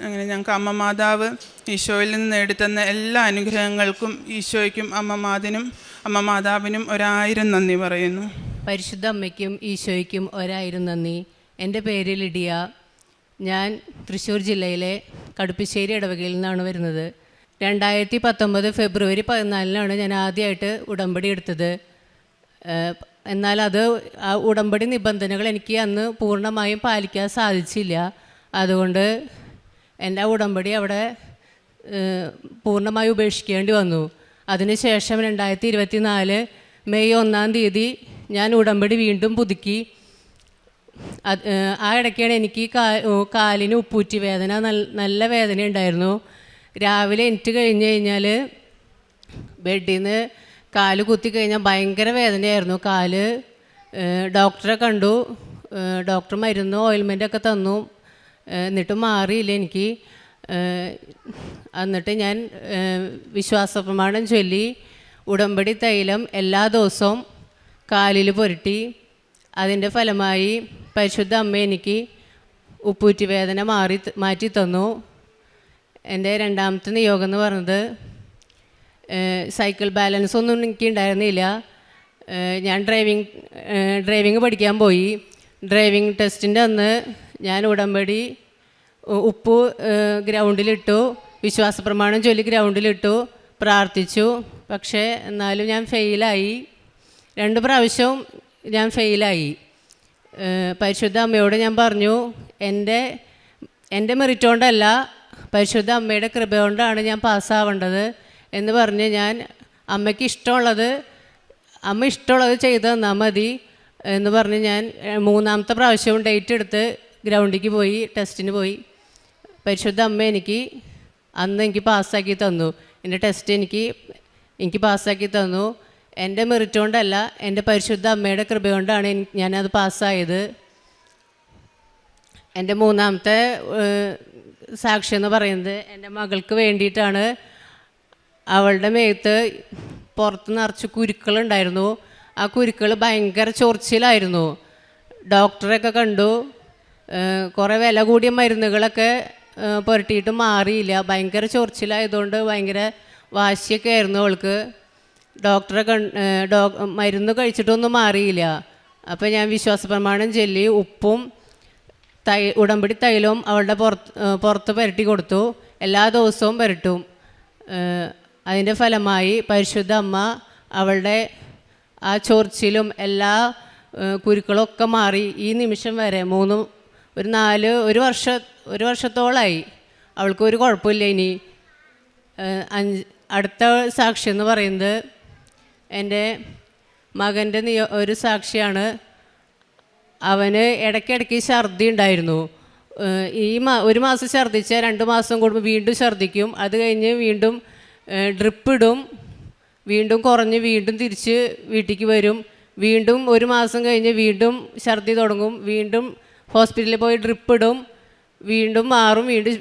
അങ്ങനെ ഞങ്ങൾക്ക് അമ്മ മാതാവ് ഈശോയിൽ നിന്ന് നേടിത്തന്ന എല്ലാ അനുഗ്രഹങ്ങൾക്കും ഈശോയ്ക്കും അമ്മ മാതാവിനും 1000 നന്ദി പറയുന്നു. പരിശുദ്ധ അമ്മയ്ക്കും ഈശോയ്ക്കും 1000 നന്ദി. എൻ്റെ പേര് ലിഡിയ. ഞാൻ തൃശ്ശൂർ ജില്ലയിലെ കടുപ്പിശ്ശേരി ഇടവകയിൽ നിന്നാണ് വരുന്നത്. 2019 ഫെബ്രുവരി 14 ഞാൻ ആദ്യമായിട്ട് ഉടമ്പടി എടുത്തത്. എന്നാൽ ആ ഉടമ്പടി നിബന്ധനകൾ എനിക്ക് അന്ന് പൂർണ്ണമായും പാലിക്കാൻ സാധിച്ചില്ല. അതുകൊണ്ട് എൻ്റെ ഉടമ്പടി അവിടെ പൂർണ്ണമായി ഉപേക്ഷിക്കേണ്ടി വന്നു. അതിനുശേഷം 2024 മെയ് 1 ഞാൻ ഉടമ്പടി വീണ്ടും പുതുക്കി. ആ ഇടയ്ക്കാണ് എനിക്ക് കാലിന് ഉപ്പൂറ്റി വേദന, നല്ല വേദന ഉണ്ടായിരുന്നു. രാവിലെ എണീറ്റ് കഴിഞ്ഞ് കഴിഞ്ഞാൽ ബെഡിൽ നിന്ന് കാല് കുത്തിക്കഴിഞ്ഞാൽ ഭയങ്കര വേദനയായിരുന്നു കാല്. ഡോക്ടറെ കണ്ടു. ഡോക്ടർ മരുന്ന് ഓയിൽമെൻറ്റൊക്കെ തന്നു. എന്നിട്ട് മാറിയില്ല എനിക്ക്. എന്നിട്ട് ഞാൻ വിശ്വാസപ്രമാണം ചൊല്ലി ഉടമ്പടി തൈലം എല്ലാ ദിവസവും കാലിൽ പുരട്ടി. അതിൻ്റെ ഫലമായി പരിശുദ്ധ അമ്മ എനിക്ക് ഉപ്പൂറ്റി വേദന മാറ്റി തന്നു. എൻ്റെ രണ്ടാമത്തെ നിയോഗം എന്ന് പറഞ്ഞത് സൈക്കിൾ ബാലൻസ് ഒന്നും എനിക്ക് ഉണ്ടായിരുന്നില്ല. ഞാൻ ഡ്രൈവിങ് പഠിക്കാൻ പോയി. ഡ്രൈവിംഗ് ടെസ്റ്റിൻ്റെ അന്ന് ഞാൻ ഉടമ്പടി ഉപ്പ് ഗ്രൗണ്ടിലിട്ടു, വിശ്വാസപ്രമാണം ചൊല്ലി ഗ്രൗണ്ടിലിട്ടു, പ്രാർത്ഥിച്ചു. പക്ഷേ എന്നാലും ഞാൻ ഫെയിലായി. 2 പ്രാവശ്യവും ഞാൻ ഫെയിലായി. പരിശുദ്ധ അമ്മയോട് ഞാൻ പറഞ്ഞു, എൻ്റെ മെറിറ്റ് കൊണ്ടല്ല പരിശുദ്ധ അമ്മയുടെ കൃപ കൊണ്ടാണ് ഞാൻ പാസ്സാവേണ്ടത് എന്ന് പറഞ്ഞ് ഞാൻ അമ്മ ഇഷ്ടമുള്ളത് ചെയ്ത് തന്നാൽ മതി എന്ന് പറഞ്ഞ് ഞാൻ 3ാമത്തെ പ്രാവശ്യവും ഡേറ്റ് എടുത്ത് ഗ്രൗണ്ടിലേക്ക് പോയി, ടെസ്റ്റിന് പോയി. പരിശുദ്ധ അമ്മ അന്ന് എനിക്ക് പാസ്സാക്കി തന്നു. എൻ്റെ ടെസ്റ്റ് എനിക്ക് പാസ്സാക്കി തന്നു. എൻ്റെ മെറിറ്റ് കൊണ്ടല്ല, എൻ്റെ പരിശുദ്ധ അമ്മയുടെ കൃപ കൊണ്ടാണ് ഞാനത് പാസ്സായത്. എൻ്റെ 3ാമത്തെ സാക്ഷി എന്ന് പറയുന്നത് എൻ്റെ മകൾക്ക് വേണ്ടിയിട്ടാണ്. അവളുടെ മേത്ത് പുറത്ത് നിറച്ച് കുരുക്കളുണ്ടായിരുന്നു. ആ കുരുക്കൾ ഭയങ്കര ചൊറിച്ചിലായിരുന്നു. ഡോക്ടറെയൊക്കെ കണ്ടു. കുറേ വില കൂടിയ മരുന്നുകളൊക്കെ പുരട്ടിയിട്ട് മാറിയില്ല. ഭയങ്കര ചൊറിച്ചിലായതുകൊണ്ട് ഭയങ്കര വാശിയൊക്കെ ആയിരുന്നു അവൾക്ക്. മരുന്ന് കഴിച്ചിട്ടൊന്നും മാറിയില്ല. അപ്പോൾ ഞാൻ വിശ്വാസപ്രമാണം ചൊല്ലി ഉപ്പും ഉടമ്പടി തൈലവും അവളുടെ പുറത്ത് പുരട്ടി കൊടുത്തു. എല്ലാ ദിവസവും പുരട്ടും. അതിൻ്റെ ഫലമായി പരിശുദ്ധ അമ്മ അവളുടെ ആ ചൊറിച്ചിലും എല്ലാ കുരുക്കളൊക്കെ മാറി. ഈ നിമിഷം വരെ ഒരു വർഷത്തോളമായി അവൾക്ക് ഒരു കുഴപ്പമില്ല. ഇനി അടുത്ത സാക്ഷി എന്ന് പറയുന്നത് എൻ്റെ മകൻ്റെ ഒരു സാക്ഷിയാണ്. അവന് ഇടയ്ക്കിടയ്ക്ക് ഛർദി ഉണ്ടായിരുന്നു. ഒരു മാസം ഛർദിച്ച 2 മാസം കൂടുമ്പോൾ വീണ്ടും ഛർദിക്കും. അത് കഴിഞ്ഞ് വീണ്ടും ഡ്രിപ്പ് ഇടും. വീണ്ടും കുറഞ്ഞ് വീണ്ടും തിരിച്ച് വീട്ടിലേക്ക് വരും. വീണ്ടും 1 മാസം കഴിഞ്ഞ് വീണ്ടും ഛർദി തുടങ്ങും. വീണ്ടും ഹോസ്പിറ്റലിൽ പോയി ഡ്രിപ്പ് ഇടും. വീണ്ടും മാറും, വീണ്ടും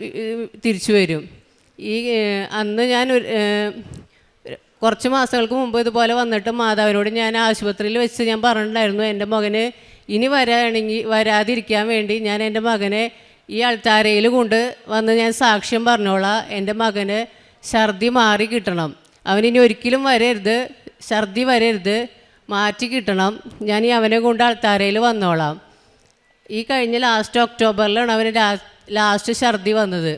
തിരിച്ചു വരും. ഈ അന്ന് ഞാൻ കുറച്ച് മാസങ്ങൾക്ക് മുമ്പ് ഇതുപോലെ വന്നിട്ട് മാതാവിനോട് ഞാൻ ആശുപത്രിയിൽ വെച്ച് ഞാൻ പറഞ്ഞിട്ടുണ്ടായിരുന്നു, എൻ്റെ മകന് ഇനി വരാതിരിക്കാൻ വേണ്ടി ഞാൻ എൻ്റെ മകനെ ഈ അൾത്താരയിൽ കൊണ്ട് വന്ന് ഞാൻ സാക്ഷ്യം പറഞ്ഞോളാം, എൻ്റെ മകന് ഛർദി മാറി കിട്ടണം, അവനിനി ഒരിക്കലും വരരുത്, ഛർദി വരരുത്, മാറ്റി കിട്ടണം, ഞാൻ ഈ അവനെ കൊണ്ട് അൾത്താരയിൽ വന്നോളാം. ഈ കഴിഞ്ഞ ലാസ്റ്റ് ഒക്ടോബറിലാണ് അവന് ലാസ്റ്റ് ഛർദി വന്നത്.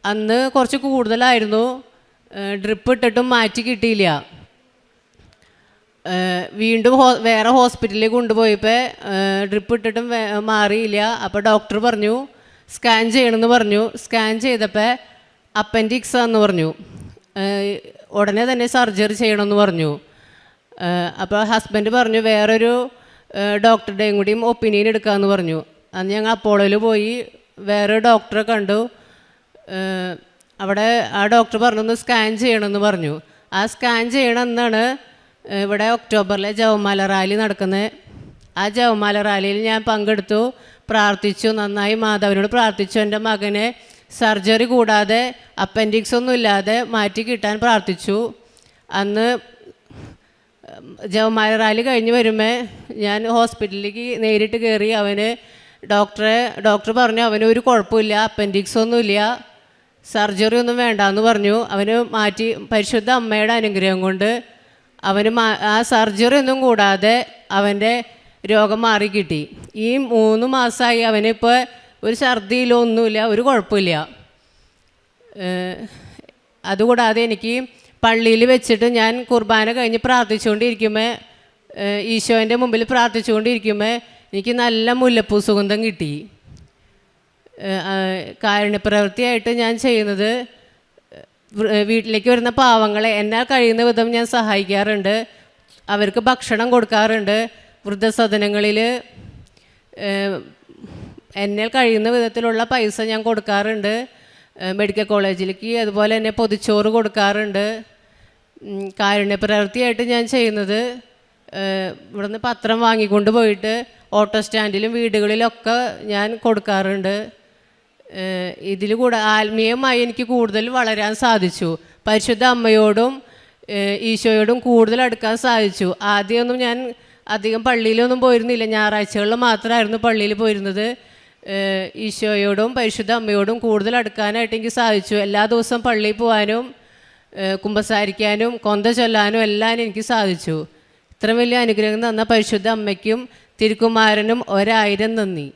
അന്ന് കുറച്ച് കൂടുതലായിരുന്നു, ഡ്രിപ്പ് ഇട്ടിട്ടും മാറ്റി കിട്ടിയില്ല. വീണ്ടും വേറെ ഹോസ്പിറ്റലിൽ കൊണ്ടുപോയപ്പോൾ ഡ്രിപ്പ് ഇട്ടിട്ടും മാറിയില്ല. അപ്പോൾ ഡോക്ടർ പറഞ്ഞു സ്കാൻ ചെയ്യണമെന്ന് പറഞ്ഞു. സ്കാൻ ചെയ്തപ്പോൾ അപ്പൻഡിക്സ് ആണെന്ന് പറഞ്ഞു. ഉടനെ തന്നെ സർജറി ചെയ്യണമെന്ന് പറഞ്ഞു. അപ്പോൾ ഹസ്ബൻഡ് പറഞ്ഞു വേറൊരു ഡോക്ടറുടെയും കൂടിയും ഒപ്പീനിയൻ എടുക്കാമെന്ന് പറഞ്ഞു. അന്ന് ഞങ്ങൾ അപ്പോളോയിൽ പോയി വേറൊരു ഡോക്ടറെ കണ്ടു. അവിടെ ആ ഡോക്ടർ പറഞ്ഞു സ്കാൻ ചെയ്യണമെന്ന് പറഞ്ഞു. ആ സ്കാൻ ചെയ്യണമെന്നാണ് ഇവിടെ ഒക്ടോബറിലെ ജവമാല റാലി നടക്കുന്നത്. ആ ജവമാല റാലിയിൽ ഞാൻ പങ്കെടുത്തു, പ്രാർത്ഥിച്ചു, നന്നായി മാതാവിനോട് പ്രാർത്ഥിച്ചു. എൻ്റെ മകനെ സർജറി കൂടാതെ അപ്പൻഡിക്സ് ഒന്നും ഇല്ലാതെ മാറ്റി കിട്ടാൻ പ്രാർത്ഥിച്ചു. അന്ന് ജവമാല റാലി കഴിഞ്ഞ് വരുമ്പോൾ ഞാൻ ഹോസ്പിറ്റലിലേക്ക് നേരിട്ട് കയറി. ഡോക്ടർ പറഞ്ഞു അവന് ഒരു കുഴപ്പമില്ല, അപ്പൻഡിക്സ് ഒന്നുമില്ല, സർജറി ഒന്നും വേണ്ടാന്ന് പറഞ്ഞു. അവന് മാറ്റി പരിശുദ്ധ അമ്മയുടെ അനുഗ്രഹം കൊണ്ട് അവന് ആ സർജറി ഒന്നും കൂടാതെ അവൻ്റെ രോഗം മാറിക്കിട്ടി. ഈ 3 മാസമായി അവനിപ്പോൾ ഒരു ഛർദിയിലോ ഒന്നുമില്ല, ഒരു കുഴപ്പമില്ല. അതുകൂടാതെ എനിക്ക് പള്ളിയിൽ വെച്ചിട്ട് ഞാൻ കുർബാന കഴിഞ്ഞ് പ്രാർത്ഥിച്ചുകൊണ്ടിരിക്കുമ്പോൾ, ഈശോൻ്റെ മുമ്പിൽ പ്രാർത്ഥിച്ചുകൊണ്ടിരിക്കുമ്പോൾ എനിക്ക് നല്ല മുല്ലപ്പൂ സുഗന്ധം കിട്ടി. കാരുണ്യപ്രവൃത്തിയായിട്ട് ഞാൻ ചെയ്യുന്നത് വീട്ടിലേക്ക് വരുന്ന പാവങ്ങളെ എന്നാൽ കഴിയുന്ന വിധം ഞാൻ സഹായിക്കാറുണ്ട്, അവർക്ക് ഭക്ഷണം കൊടുക്കാറുണ്ട്. വൃദ്ധസദനങ്ങളിൽ എന്നാൽ കഴിയുന്ന വിധത്തിലുള്ള പൈസ ഞാൻ കൊടുക്കാറുണ്ട്. മെഡിക്കൽ കോളേജിലേക്ക് അതുപോലെ തന്നെ പൊതിച്ചോറ് കൊടുക്കാറുണ്ട്. കാരുണ്യപ്രവൃത്തിയായിട്ട് ഞാൻ ചെയ്യുന്നത് ഇവിടുന്ന് പത്രം വാങ്ങിക്കൊണ്ട് പോയിട്ട് ഓട്ടോ സ്റ്റാൻഡിലും വീടുകളിലൊക്കെ ഞാൻ കൊടുക്കാറുണ്ട്. ഇതിൽ കൂടെ ആത്മീയമായി എനിക്ക് കൂടുതൽ വളരാൻ സാധിച്ചു. പരിശുദ്ധ അമ്മയോടും ഈശോയോടും കൂടുതൽ അടുക്കാൻ സാധിച്ചു. ആദ്യമൊന്നും ഞാൻ അധികം പള്ളിയിലൊന്നും പോയിരുന്നില്ല, ഞായറാഴ്ചകളിൽ മാത്രമായിരുന്നു പള്ളിയിൽ പോയിരുന്നത്. ഈശോയോടും പരിശുദ്ധ അമ്മയോടും കൂടുതൽ അടുക്കാനായിട്ട് എനിക്ക് സാധിച്ചു. എല്ലാ ദിവസവും പള്ളിയിൽ പോകാനും കുമ്പസാരിക്കാനും കൊന്ത ചൊല്ലാനും എല്ലാം എനിക്ക് സാധിച്ചു. ഇത്ര വലിയ അനുഗ്രഹം തന്ന പരിശുദ്ധ അമ്മയ്ക്കും തിരുക്കുമാരനും 1000 നന്ദി.